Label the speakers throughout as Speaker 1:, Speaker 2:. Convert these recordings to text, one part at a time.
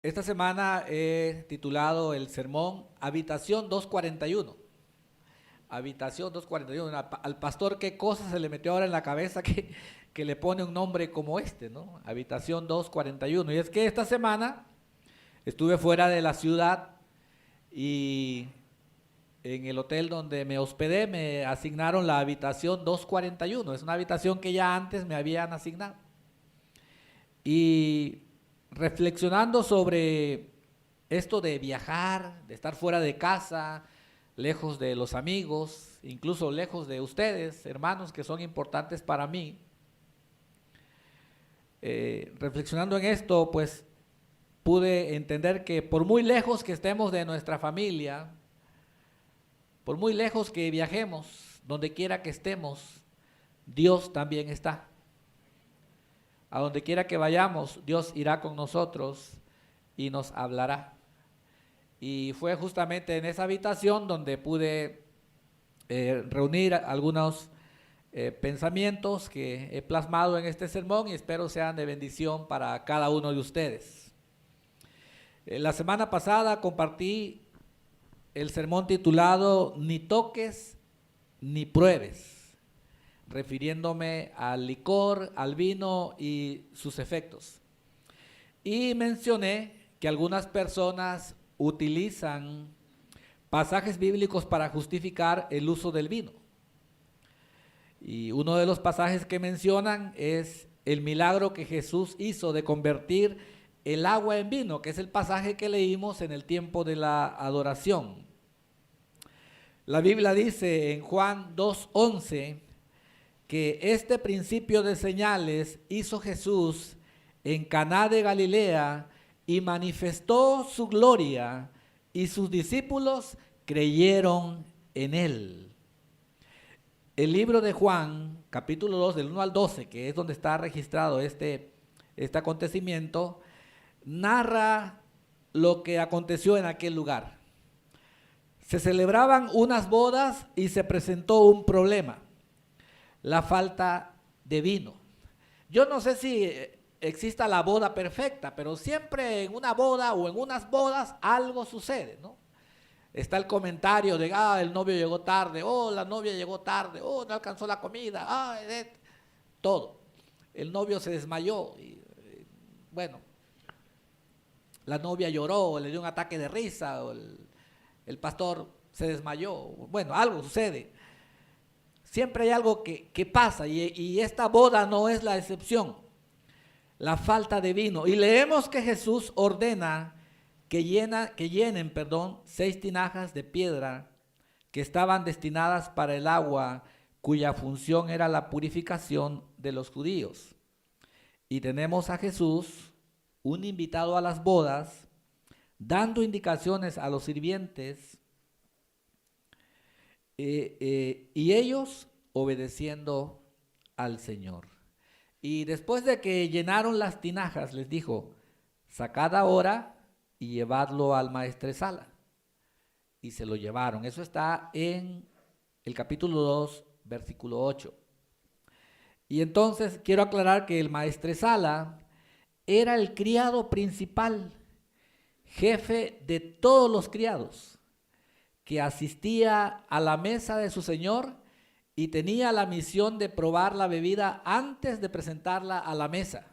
Speaker 1: Esta semana he titulado el sermón Habitación 241. Habitación 241. Al pastor, ¿qué cosa se le metió ahora en la cabeza que le pone un nombre como este, ¿no? Habitación 241. Y es que esta semana estuve fuera de la ciudad y en el hotel donde me hospedé me asignaron la habitación 241. Es una habitación que ya antes me habían asignado. Y reflexionando sobre esto de viajar, de estar fuera de casa, lejos de los amigos, incluso lejos de ustedes, hermanos que son importantes para mí, reflexionando en esto, pues pude entender que por muy lejos que estemos de nuestra familia, por muy lejos que viajemos, donde quiera que estemos, Dios también está. A donde quiera que vayamos, Dios irá con nosotros y nos hablará. Y fue justamente en esa habitación donde pude reunir algunos pensamientos que he plasmado en este sermón y espero sean de bendición para cada uno de ustedes. La semana pasada compartí el sermón titulado Ni toques ni pruebes, refiriéndome al licor, al vino y sus efectos. Y mencioné que algunas personas utilizan pasajes bíblicos para justificar el uso del vino. Y uno de los pasajes que mencionan es el milagro que Jesús hizo de convertir el agua en vino, que es el pasaje que leímos en el tiempo de la adoración. La Biblia dice en Juan 2:11 que este principio de señales hizo Jesús en Caná de Galilea y manifestó su gloria y sus discípulos creyeron en él. El libro de Juan, capítulo 2, del 1 al 12, que es donde está registrado este acontecimiento, narra lo que aconteció en aquel lugar. Se celebraban unas bodas y se presentó un problema: la falta de vino. Yo no sé si exista la boda perfecta, pero siempre en una boda o en unas bodas algo sucede, ¿no? Está el comentario de, el novio llegó tarde, la novia llegó tarde, no alcanzó la comida, todo. El novio se desmayó, y, bueno, la novia lloró, le dio un ataque de risa, o el pastor se desmayó, bueno, algo sucede. Siempre hay algo que pasa y esta boda no es la excepción, la falta de vino. Y leemos que Jesús ordena que llenen 6 tinajas de piedra que estaban destinadas para el agua, cuya función era la purificación de los judíos. Y tenemos a Jesús, un invitado a las bodas, dando indicaciones a los sirvientes, y ellos obedeciendo al Señor. Y después de que llenaron las tinajas, les dijo: sacad ahora y llevadlo al maestresala. Y se lo llevaron. Eso está en el capítulo 2, versículo 8. Y entonces quiero aclarar que el maestresala era el criado principal, jefe de todos los criados, que asistía a la mesa de su señor y tenía la misión de probar la bebida antes de presentarla a la mesa.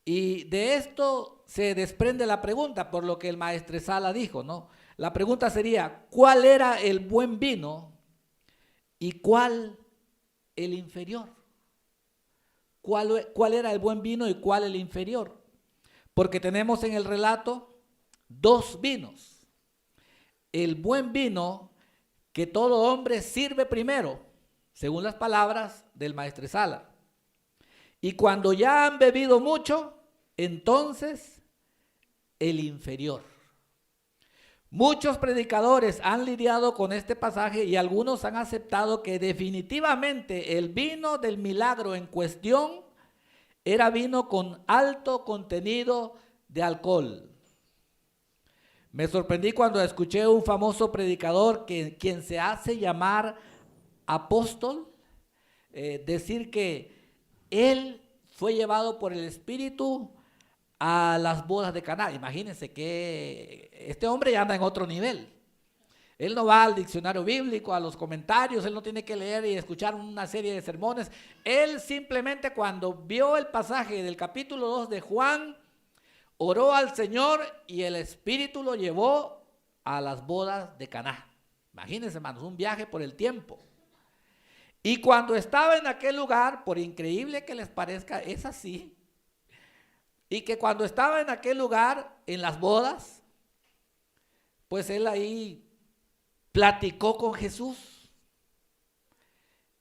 Speaker 1: Y de esto se desprende la pregunta, por lo que el maestresala dijo, ¿no? La pregunta sería: ¿cuál era el buen vino y cuál el inferior? ¿Cuál era el buen vino y cuál el inferior? Porque tenemos en el relato 2 vinos. El buen vino que todo hombre sirve primero, según las palabras del maestresala. Y cuando ya han bebido mucho, entonces el inferior. Muchos predicadores han lidiado con este pasaje y algunos han aceptado que definitivamente el vino del milagro en cuestión era vino con alto contenido de alcohol. Me sorprendí cuando escuché a un famoso predicador quien se hace llamar apóstol, decir que él fue llevado por el Espíritu a las bodas de Caná. Imagínense que este hombre ya anda en otro nivel. Él no va al diccionario bíblico, a los comentarios, él no tiene que leer y escuchar una serie de sermones. Él simplemente cuando vio el pasaje del capítulo 2 de Juan, oró al Señor y el Espíritu lo llevó a las bodas de Caná. Imagínense, hermanos, un viaje por el tiempo. Y cuando estaba en aquel lugar, por increíble que les parezca, es así. Y que cuando estaba en aquel lugar, en las bodas, pues él ahí platicó con Jesús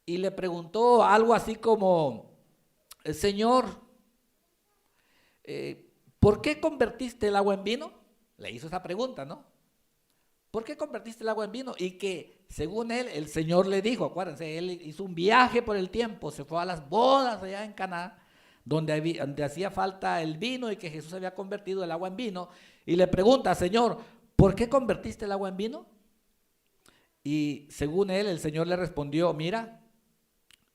Speaker 1: y le preguntó algo así como, Señor, ¿por qué convertiste el agua en vino? Le hizo esa pregunta, ¿no? ¿Por qué convertiste el agua en vino? Y que según él, el Señor le dijo, acuérdense, él hizo un viaje por el tiempo, se fue a las bodas allá en Caná, donde hacía falta el vino y que Jesús había convertido el agua en vino, y le pregunta, Señor, ¿por qué convertiste el agua en vino? Y según él, el Señor le respondió, mira,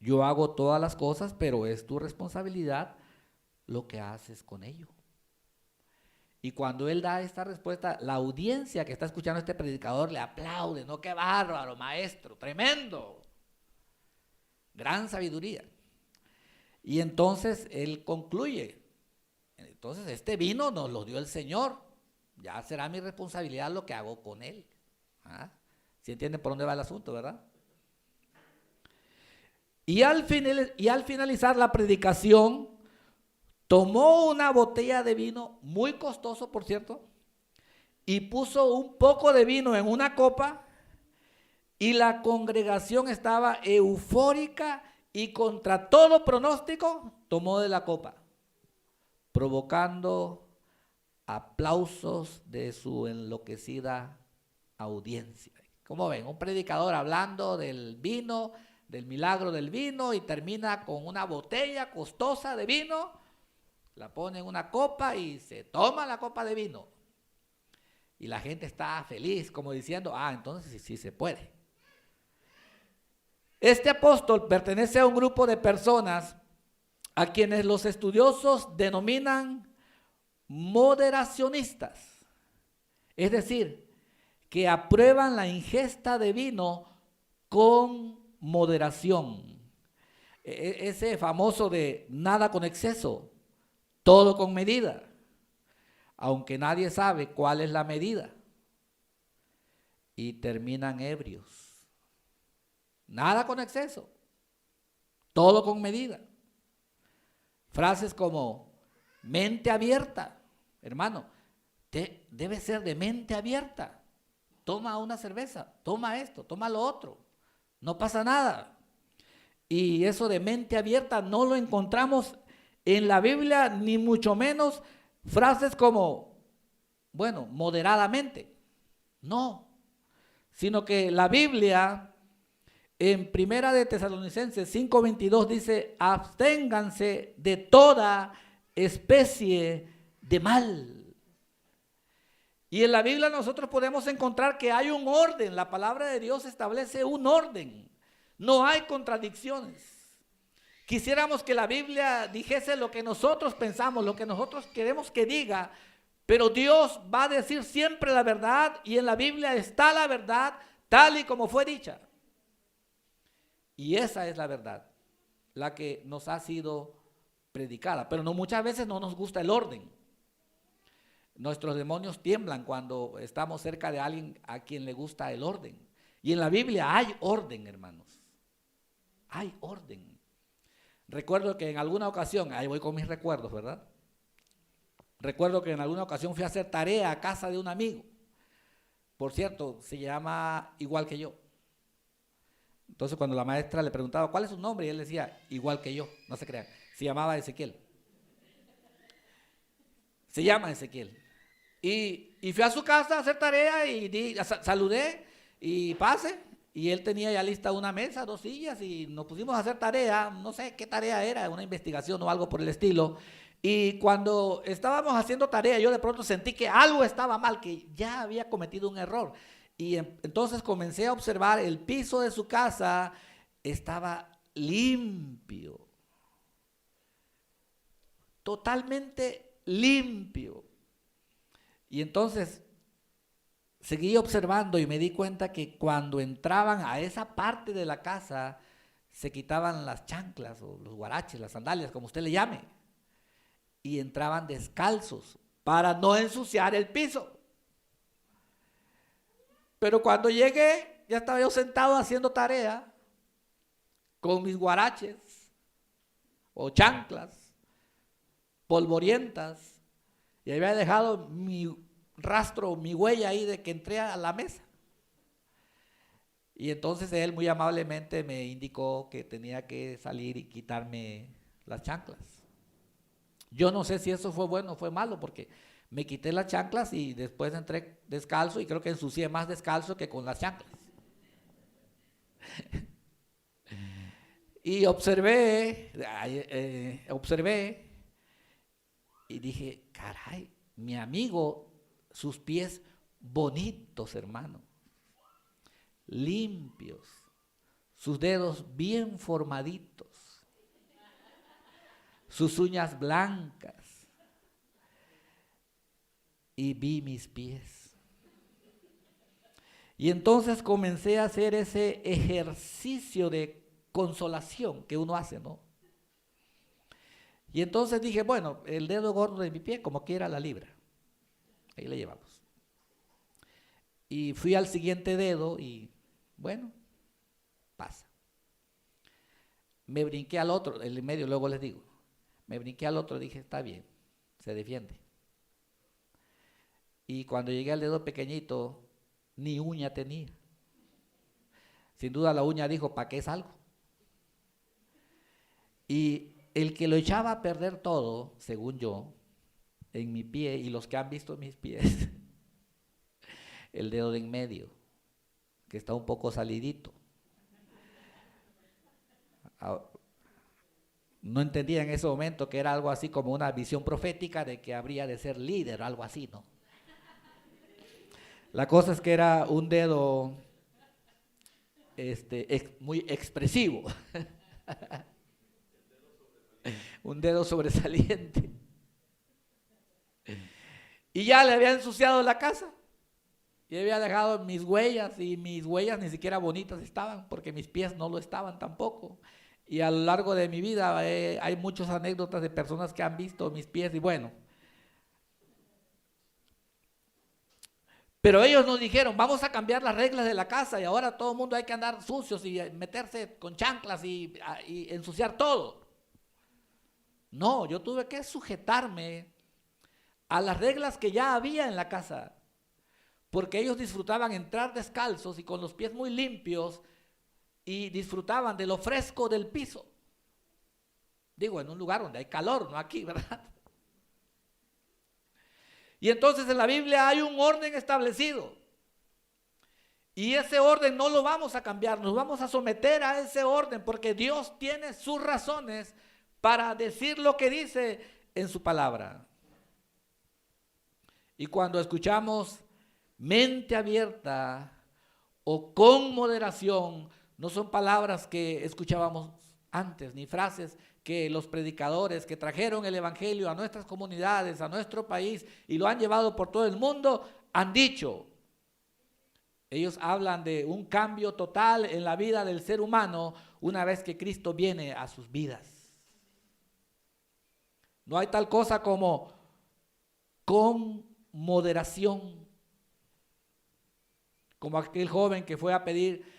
Speaker 1: yo hago todas las cosas, pero es tu responsabilidad lo que haces con ello. Y cuando él da esta respuesta, la audiencia que está escuchando a este predicador le aplaude, no, qué bárbaro, maestro, tremendo, gran sabiduría. Y entonces él concluye, entonces este vino nos lo dio el Señor, ya será mi responsabilidad lo que hago con él. ¿Ah? ¿Sí entienden por dónde va el asunto, verdad? Y al finalizar la predicación, tomó una botella de vino, muy costoso por cierto, y puso un poco de vino en una copa, y la congregación estaba eufórica y contra todo pronóstico tomó de la copa, provocando aplausos de su enloquecida audiencia. ¿Cómo ven? Un predicador hablando del vino, del milagro del vino, y termina con una botella costosa de vino, la pone en una copa y se toma la copa de vino. Y la gente está feliz, como diciendo, entonces sí se puede. Este apóstol pertenece a un grupo de personas a quienes los estudiosos denominan moderacionistas. Es decir, que aprueban la ingesta de vino con moderación. Ese famoso de nada con exceso, todo con medida, aunque nadie sabe cuál es la medida, y terminan ebrios. Nada con exceso, todo con medida. Frases como mente abierta, hermano, debe ser de mente abierta. Toma una cerveza, toma esto, toma lo otro, no pasa nada. Y eso de mente abierta no lo encontramos en la Biblia, ni mucho menos frases como, bueno, moderadamente. No, sino que la Biblia en Primera de Tesalonicenses 5:22 dice, absténganse de toda especie de mal. Y en la Biblia nosotros podemos encontrar que hay un orden, la palabra de Dios establece un orden, no hay contradicciones. Quisiéramos que la Biblia dijese lo que nosotros pensamos, lo que nosotros queremos que diga, pero Dios va a decir siempre la verdad y en la Biblia está la verdad tal y como fue dicha. Y esa es la verdad, la que nos ha sido predicada, pero muchas veces no nos gusta el orden. Nuestros demonios tiemblan cuando estamos cerca de alguien a quien le gusta el orden. Y en la Biblia hay orden, hermanos. Hay orden. Recuerdo que en alguna ocasión, ahí voy con mis recuerdos, ¿verdad? Recuerdo que en alguna ocasión fui a hacer tarea a casa de un amigo. Por cierto, se llama igual que yo. Entonces cuando la maestra le preguntaba, ¿cuál es su nombre? Y él decía, igual que yo, no se crean. Se llamaba Ezequiel. Se llama Ezequiel. Y fui a su casa a hacer tarea y saludé y pase. Y él tenía ya lista una mesa, 2 sillas y nos pusimos a hacer tarea. No sé qué tarea era, una investigación o algo por el estilo. Y cuando estábamos haciendo tarea, yo de pronto sentí que algo estaba mal, que ya había cometido un error. Y entonces comencé a observar el piso de su casa, estaba limpio. Totalmente limpio. Y entonces seguí observando y me di cuenta que cuando entraban a esa parte de la casa, se quitaban las chanclas o los guaraches, las sandalias, como usted le llame, y entraban descalzos para no ensuciar el piso. Pero cuando llegué, ya estaba yo sentado haciendo tarea con mis guaraches o chanclas polvorientas, y había dejado mi rastro, mi huella ahí de que entré a la mesa. Y entonces él muy amablemente me indicó que tenía que salir y quitarme las chanclas. Yo no sé si eso fue bueno o fue malo, porque me quité las chanclas y después entré descalzo, y creo que ensucié más descalzo que con las chanclas. Y observé y dije, caray, mi amigo, sus pies bonitos, hermano, limpios, sus dedos bien formaditos, sus uñas blancas, y vi mis pies. Y entonces comencé a hacer ese ejercicio de consolación que uno hace, ¿no? Y entonces dije, bueno, el dedo gordo de mi pie, como quiera, la libra. Ahí le llevamos. Y fui al siguiente dedo y, bueno, pasa. Me brinqué al otro, el en medio, luego les digo. Me brinqué al otro, dije, está bien, se defiende. Y cuando llegué al dedo pequeñito, ni uña tenía. Sin duda la uña dijo, ¿para qué es algo? Y el que lo echaba a perder todo, según yo, en mi pie, y los que han visto mis pies, el dedo de en medio, que está un poco salidito. No entendía en ese momento que era algo así como una visión profética de que habría de ser líder, algo así, ¿no? La cosa es que era un dedo muy expresivo. Un dedo sobresaliente. Y ya le había ensuciado la casa. Y había dejado mis huellas, y mis huellas ni siquiera bonitas estaban, porque mis pies no lo estaban tampoco. Y a lo largo de mi vida hay muchas anécdotas de personas que han visto mis pies y bueno. Pero ellos nos dijeron, vamos a cambiar las reglas de la casa y ahora todo el mundo hay que andar sucios y meterse con chanclas y ensuciar todo. No, yo tuve que sujetarme a las reglas que ya había en la casa, porque ellos disfrutaban entrar descalzos y con los pies muy limpios y disfrutaban de lo fresco del piso. Digo, en un lugar donde hay calor, no aquí, ¿verdad? Y entonces en la Biblia hay un orden establecido. Y ese orden no lo vamos a cambiar, nos vamos a someter a ese orden porque Dios tiene sus razones para decir lo que dice en su palabra. Y cuando escuchamos mente abierta o con moderación, no son palabras que escuchábamos antes, ni frases que los predicadores que trajeron el evangelio a nuestras comunidades, a nuestro país y lo han llevado por todo el mundo, han dicho. Ellos hablan de un cambio total en la vida del ser humano una vez que Cristo viene a sus vidas. No hay tal cosa como con moderación. Como aquel joven que fue a pedir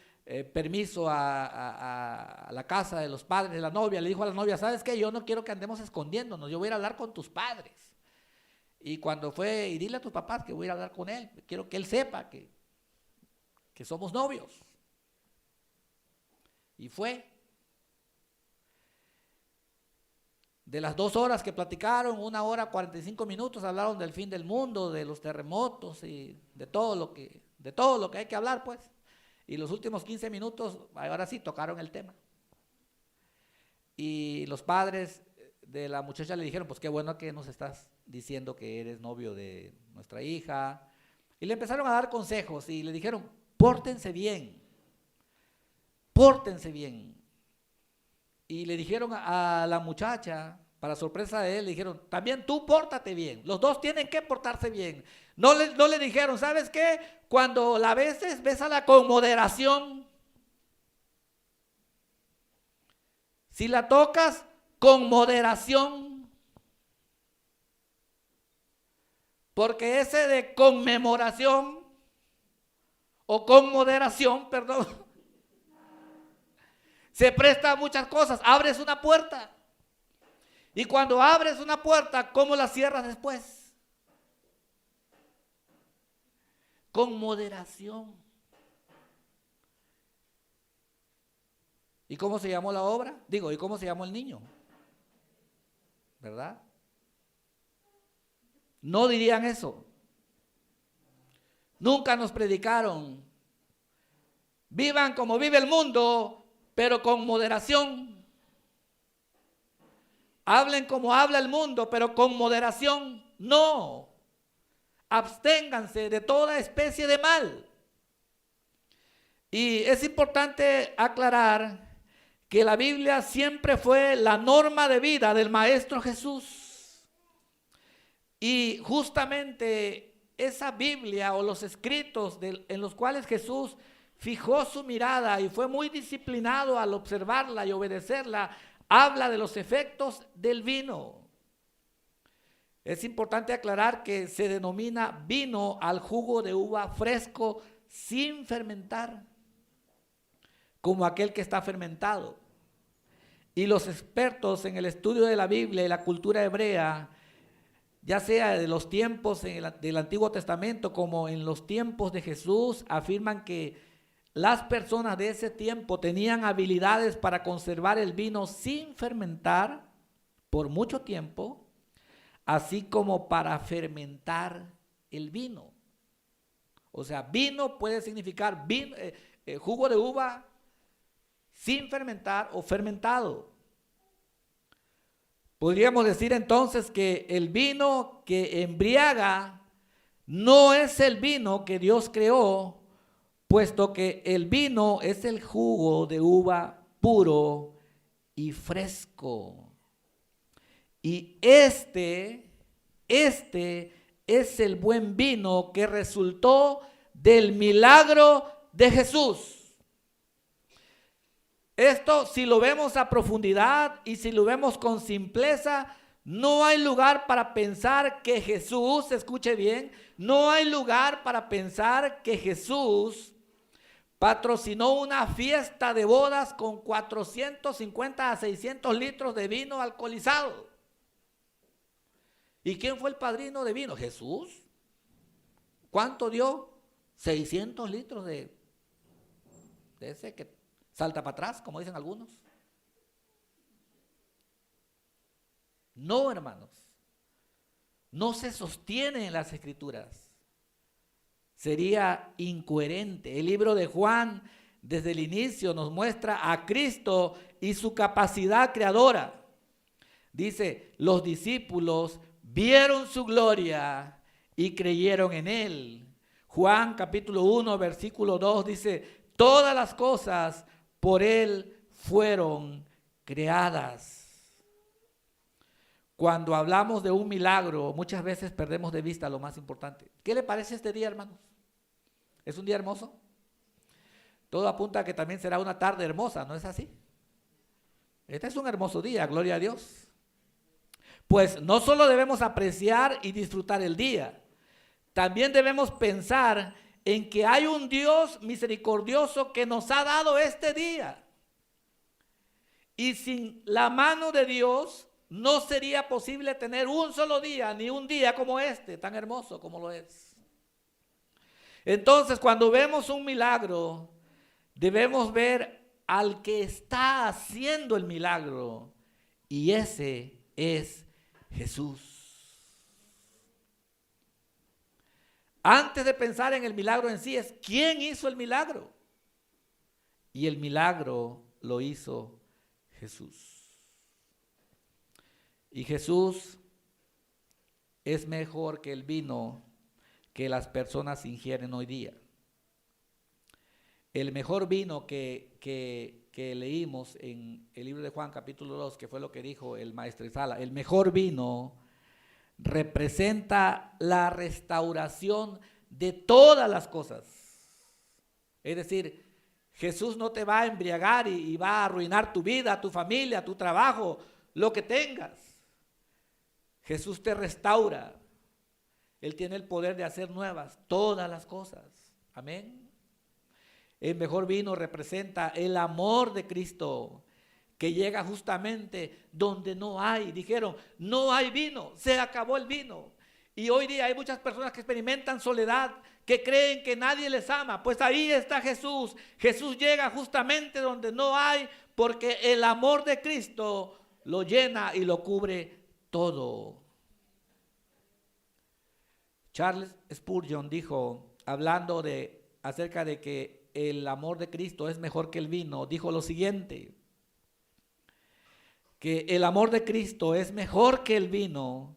Speaker 1: permiso a la casa de los padres de la novia, le dijo a la novia, ¿sabes qué? Yo no quiero que andemos escondiéndonos, yo voy a ir a hablar con tus padres. Y cuando fue, y dile a tus papás que voy a ir a hablar con él, quiero que él sepa que somos novios. Y fue. De las 2 horas que platicaron, 1 hora 45 minutos hablaron del fin del mundo, de los terremotos y de todo lo que hay que hablar, pues. Y los últimos 15 minutos, ahora sí, tocaron el tema. Y los padres de la muchacha le dijeron, pues qué bueno que nos estás diciendo que eres novio de nuestra hija. Y le empezaron a dar consejos y le dijeron, pórtense bien, pórtense bien. Y le dijeron a la muchacha, para sorpresa de él, le dijeron, también tú pórtate bien. Los dos tienen que portarse bien. No le dijeron, ¿sabes qué? Cuando la beses, bésala con moderación. Si la tocas, con moderación. Porque ese de conmemoración, o con moderación, perdón, se presta a muchas cosas. Abres una puerta. Y cuando abres una puerta, ¿cómo la cierras después? Con moderación. ¿Y cómo se llamó la obra? ¿Y cómo se llamó el niño? ¿Verdad? No dirían eso. Nunca nos predicaron. Vivan como vive el mundo, pero con moderación. Hablen como habla el mundo, pero con moderación. No. Absténganse de toda especie de mal. Y es importante aclarar que la Biblia siempre fue la norma de vida del Maestro Jesús. Y justamente esa Biblia o los escritos en los cuales Jesús fijó su mirada y fue muy disciplinado al observarla y obedecerla, habla de los efectos del vino. Es importante aclarar que se denomina vino al jugo de uva fresco sin fermentar, como aquel que está fermentado. Y los expertos en el estudio de la Biblia y la cultura hebrea, ya sea de los tiempos del Antiguo Testamento como en los tiempos de Jesús, afirman que las personas de ese tiempo tenían habilidades para conservar el vino sin fermentar por mucho tiempo, así como para fermentar el vino. O sea, vino puede significar jugo de uva sin fermentar o fermentado. Podríamos decir entonces que el vino que embriaga no es el vino que Dios creó, puesto que el vino es el jugo de uva puro y fresco. Y este es el buen vino que resultó del milagro de Jesús. Esto, si lo vemos a profundidad y si lo vemos con simpleza, no hay lugar para pensar que Jesús, escuche bien, no hay lugar para pensar que Jesús patrocinó una fiesta de bodas con 450 a 600 litros de vino alcoholizado. ¿Y quién fue el padrino de vino? Jesús. ¿Cuánto dio? 600 litros de ese que salta para atrás, como dicen algunos. No, hermanos. No se sostiene en las Escrituras. Sería incoherente. El libro de Juan, desde el inicio, nos muestra a Cristo y su capacidad creadora. Dice, los discípulos vieron su gloria y creyeron en él. Juan capítulo 1, versículo 2 dice, todas las cosas por él fueron creadas. Cuando hablamos de un milagro, muchas veces perdemos de vista lo más importante. ¿Qué le parece este día, hermanos? ¿Es un día hermoso? Todo apunta a que también será una tarde hermosa, ¿no es así? Este es un hermoso día, gloria a Dios. Pues no solo debemos apreciar y disfrutar el día, también debemos pensar en que hay un Dios misericordioso que nos ha dado este día. Y sin la mano de Dios no sería posible tener un solo día, ni un día como este, tan hermoso como lo es. Entonces, cuando vemos un milagro, debemos ver al que está haciendo el milagro, y ese es Jesús. Antes de pensar en el milagro en sí, es ¿quién hizo el milagro? Y el milagro lo hizo Jesús. Y Jesús es mejor que el vino que las personas ingieren hoy día. El mejor vino que que leímos en el libro de Juan capítulo 2, que fue lo que dijo el maestro Sala, el mejor vino representa la restauración de todas las cosas. Es decir, Jesús no te va a embriagar y va a arruinar tu vida, tu familia, tu trabajo, lo que tengas. Jesús te restaura. Él tiene el poder de hacer nuevas todas las cosas. Amén. El mejor vino representa el amor de Cristo, que llega justamente donde no hay. Dijeron, no hay vino, se acabó el vino. Y hoy día hay muchas personas que experimentan soledad, que creen que nadie les ama. Pues ahí está Jesús. Jesús llega justamente donde no hay, porque el amor de Cristo lo llena y lo cubre todo. Charles Spurgeon dijo, hablando acerca de que el amor de Cristo es mejor que el vino, dijo lo siguiente: que el amor de Cristo es mejor que el vino,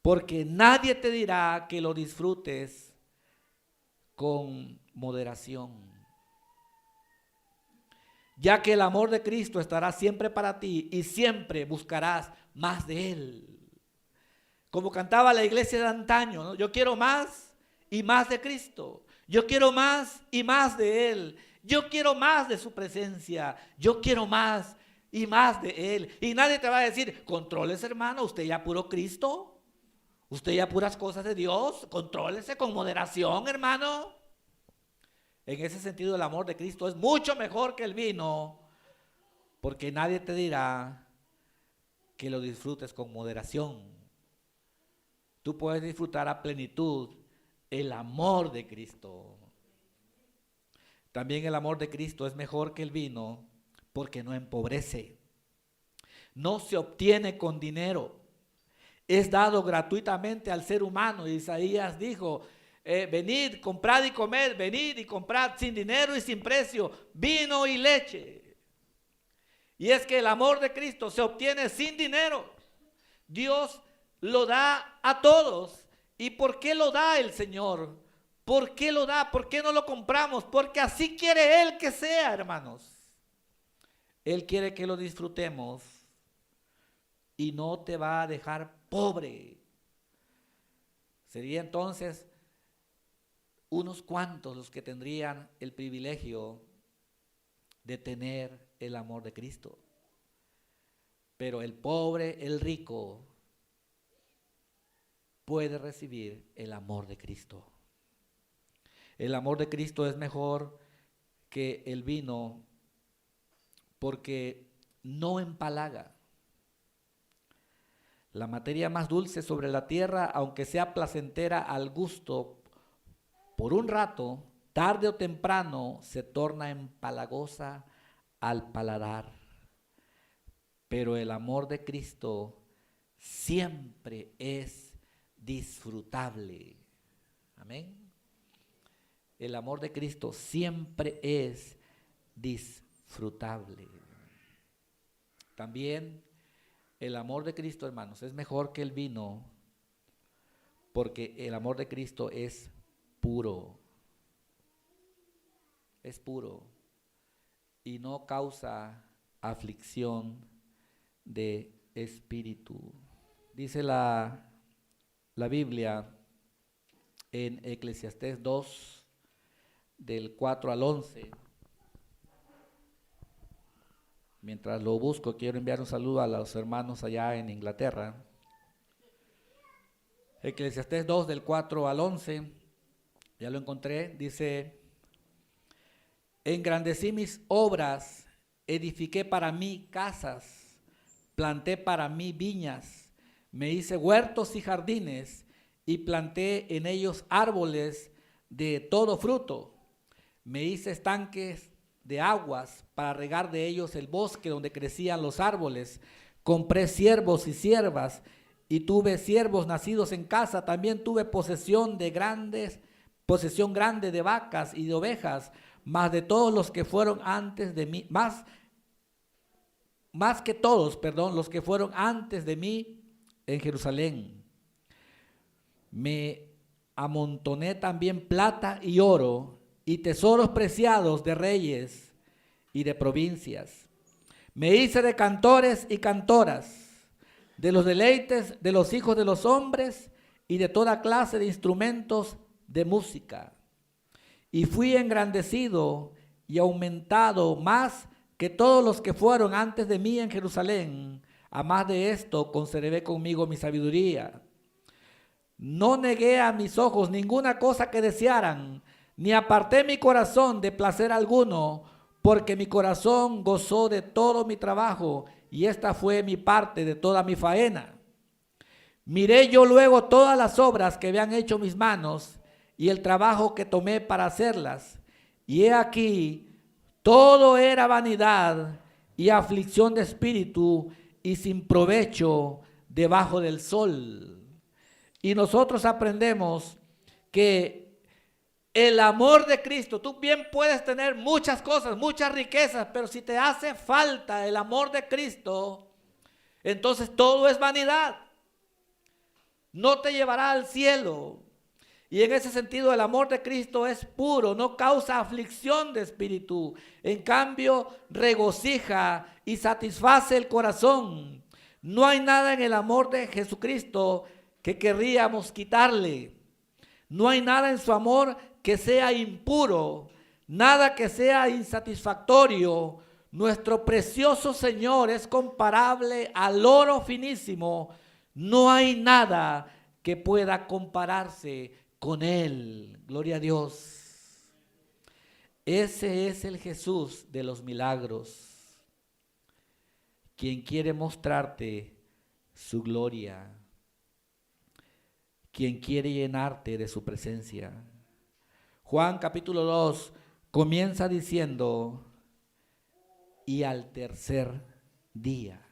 Speaker 1: porque nadie te dirá que lo disfrutes con moderación, ya que el amor de Cristo estará siempre para ti y siempre buscarás más de Él. Como cantaba la iglesia de antaño, ¿no? Yo quiero más y más de Cristo. Yo quiero más y más de Él. Yo quiero más de su presencia. Yo quiero más y más de Él. Y nadie te va a decir, controles, hermano, usted ya puro Cristo. Usted ya puras cosas de Dios. Contrólese con moderación, hermano. En ese sentido, el amor de Cristo es mucho mejor que el vino, porque nadie te dirá que lo disfrutes con moderación. Tú puedes disfrutar a plenitud el amor de Cristo. También el amor de Cristo es mejor que el vino, porque no empobrece. No se obtiene con dinero. Es dado gratuitamente al ser humano. Isaías dijo, venid, comprad y comed, venid y comprad sin dinero y sin precio, vino y leche. Y es que el amor de Cristo se obtiene sin dinero. Dios lo da a todos. ¿Y por qué lo da el Señor? ¿Por qué lo da? ¿Por qué no lo compramos? Porque así quiere Él que sea, hermanos. Él quiere que lo disfrutemos y no te va a dejar pobre. Sería entonces unos cuantos los que tendrían el privilegio de tener el amor de Cristo. Pero el pobre, el rico, puede recibir el amor de Cristo. El amor de Cristo es mejor que el vino porque no empalaga. La materia más dulce sobre la tierra, aunque sea placentera al gusto, por un rato, tarde o temprano, se torna empalagosa al paladar. Pero el amor de Cristo siempre es disfrutable. Amén. El amor de Cristo siempre es disfrutable. También el amor de Cristo, hermanos, es mejor que el vino, porque el amor de Cristo es puro. Es puro y no causa aflicción de espíritu. Dice la Biblia en Eclesiastés 2, del 4 al 11. Mientras lo busco, quiero enviar un saludo a los hermanos allá en Inglaterra. Eclesiastés 2, del 4 al 11, ya lo encontré, dice: engrandecí mis obras, edifiqué para mí casas, planté para mí viñas, me hice huertos y jardines, y planté en ellos árboles de todo fruto. Me hice estanques de aguas para regar de ellos el bosque donde crecían los árboles. Compré siervos y siervas y tuve siervos nacidos en casa. También tuve posesión grande de vacas y de ovejas, más de todos los que fueron antes de mí, más que todos, los que fueron antes de mí en Jerusalén. Me amontoné también plata y oro y tesoros preciados de reyes y de provincias. Me hice de cantores y cantoras, de los deleites de los hijos de los hombres y de toda clase de instrumentos de música. Y fui engrandecido y aumentado más que todos los que fueron antes de mí en Jerusalén. A más de esto conservé conmigo mi sabiduría. No negué a mis ojos ninguna cosa que desearan, ni aparté mi corazón de placer alguno, porque mi corazón gozó de todo mi trabajo, y esta fue mi parte de toda mi faena. Miré yo luego todas las obras que habían hecho mis manos, y el trabajo que tomé para hacerlas, y he aquí, todo era vanidad y aflicción de espíritu, y sin provecho debajo del sol. Y nosotros aprendemos que el amor de Cristo, tú bien puedes tener muchas cosas, muchas riquezas, pero si te hace falta el amor de Cristo, entonces todo es vanidad. No te llevará al cielo. Y en ese sentido el amor de Cristo es puro, no causa aflicción de espíritu. En cambio, regocija y satisface el corazón. No hay nada en el amor de Jesucristo que querríamos quitarle. No hay nada en su amor que sea impuro, nada que sea insatisfactorio. Nuestro precioso Señor es comparable al oro finísimo. No hay nada que pueda compararse con Él. Gloria a Dios. Ese es el Jesús de los milagros, quien quiere mostrarte su gloria, quien quiere llenarte de su presencia. Juan capítulo 2 comienza diciendo, y al tercer día,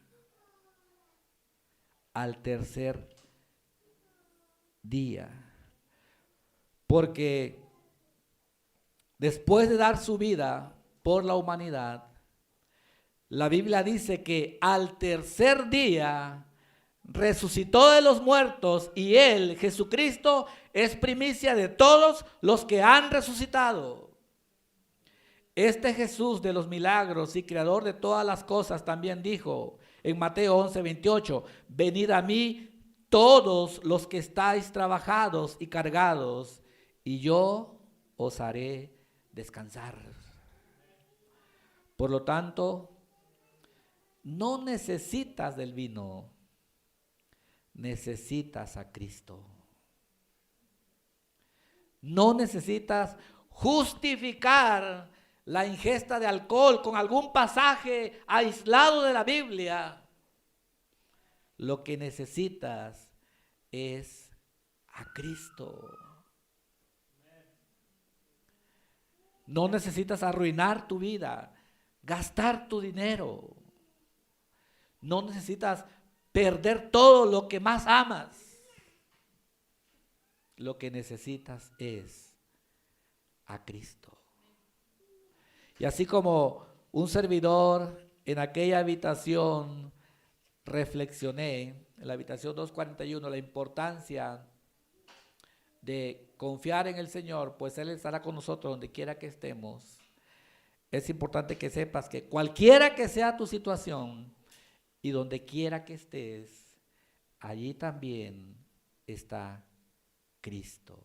Speaker 1: porque después de dar su vida por la humanidad, la Biblia dice que al tercer día resucitó de los muertos, y Él, Jesucristo, es primicia de todos los que han resucitado. Este Jesús de los milagros y creador de todas las cosas también dijo en Mateo 11:28, venid a mí todos los que estáis trabajados y cargados, y yo os haré descansar. Por lo tanto, no necesitas del vino, necesitas a Cristo. No necesitas justificar la ingesta de alcohol con algún pasaje aislado de la Biblia. Lo que necesitas es a Cristo. No necesitas arruinar tu vida, gastar tu dinero. No necesitas perder todo lo que más amas. Lo que necesitas es a Cristo. Y así como un servidor en aquella habitación reflexioné, en la habitación 241, la importancia de confiar en el Señor, pues Él estará con nosotros donde quiera que estemos. Es importante que sepas que cualquiera que sea tu situación y donde quiera que estés, allí también está Cristo.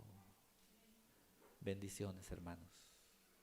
Speaker 1: Bendiciones, hermanos.